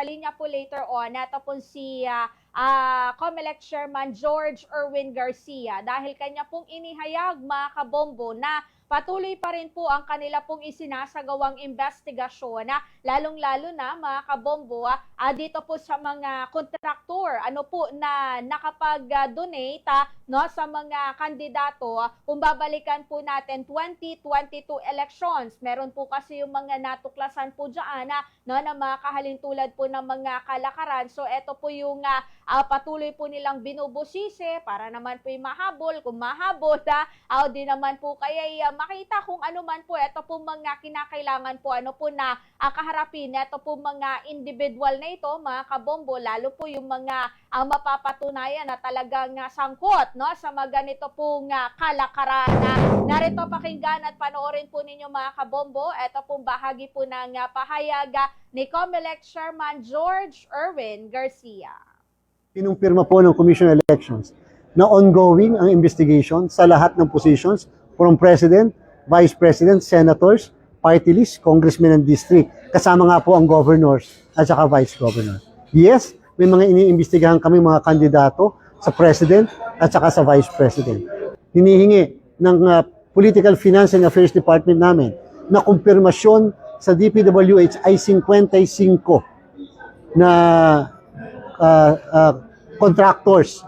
linya po later on, ito po si COMELEC Chairman George Erwin Garcia dahil kanya pong inihayag mga kabombo na patuloy pa rin po ang kanila pong isinasagawang investigasyon, lalong-lalo na mga kabombo dito po sa mga kontraktor na nakapag-donate no, sa mga kandidato. Kung babalikan po natin 2022 elections, meron po kasi yung mga natuklasan po dyan no, na mga kahalintulad po ng mga kalakaran. So ito po yung patuloy po nilang binubusisi para naman po yung mahabol. Kung mahabol, di naman po kaya makita kung ano man po, ito po mga kinakailangan po, na kaharapin, ito po mga individual na ito, mga kabombo, lalo po yung mga mapapatunayan na talagang sangkot no, sa mga ganito pong kalakaran. Narito pakinggan at panoorin po ninyo mga kabombo, ito pong bahagi po ng pahayag ni COMELEC Chairman George Erwin Garcia. Pinumpirma po ng Commission on Elections na ongoing ang investigation sa lahat ng positions from President, Vice President, Senators, Party List, Congressmen and District. Kasama nga po ang Governors at saka Vice Governor. Yes, may mga iniimbestigahan kami mga kandidato sa President at saka sa Vice President. Hinihingi ng Political Finance and Affairs Department namin na kumpirmasyon sa DPWH ay 55 na contractors.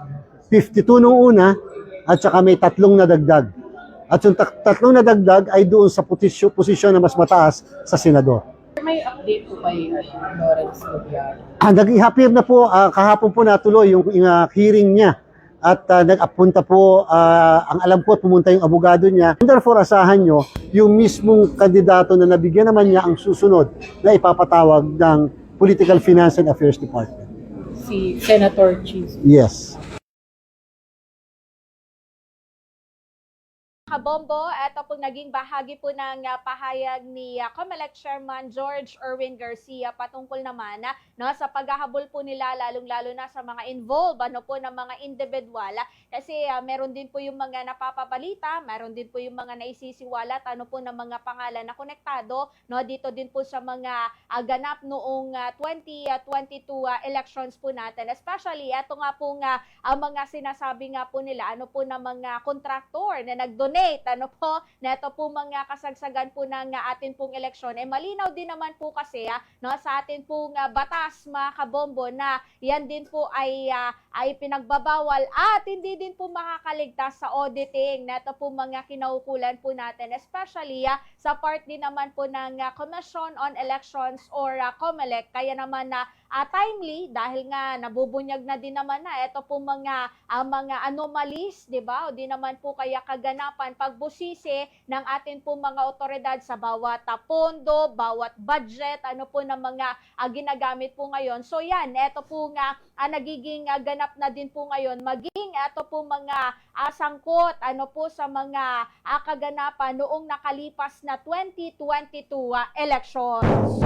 52 nung una at saka may 3 na dagdag. At yung 3 na dagdag ay doon sa posisyon na mas mataas sa senador. May update po kay Lawrence Gobyao? Nag-ihapir na po, kahapon po natuloy yung hearing niya. At nag-apunta po, ang alam ko, pumunta yung abogado niya. Therefore, asahan nyo, yung mismong kandidato na nabigyan naman niya ang susunod na ipapatawag ng Political Finance and Affairs Department. Si Senator Cheese. Yes. Kabombo, ito pong naging bahagi po ng pahayag ni COMELEC Chairman George Erwin Garcia patungkol naman no, sa paghahabol po nila lalong-lalo na sa mga involved po ng mga individual kasi meron din po yung mga napapabalita, meron din po yung mga naisisiwalat po ng mga pangalan na konektado no, dito din po sa mga ganap noong 2022 elections po natin, especially ito nga po mga sinasabi nga po nila po na mga kontraktor na nag-donate na ito po mga kasagsagan po ng atin pong eleksyon. Malinaw din naman po kasi no, sa atin pong batas mga kabombo na yan din po ay pinagbabawal at hindi din po makakaligtas sa auditing na ito po mga kinaukulan po natin, especially sa part din naman po ng Commission on Elections or COMELEC. Kaya naman timely dahil nga nabubunyag na din naman ito po mga anomalies, di ba? O di naman po kaya kaganapan pagbusisi ng atin po mga otoridad sa bawat pondo, bawat budget, po na mga ginagamit po ngayon. So yan, ito po nga nagiging ganap na din po ngayon, maging ito po mga sangkot po sa mga kaganapan noong nakalipas na 2022 elections.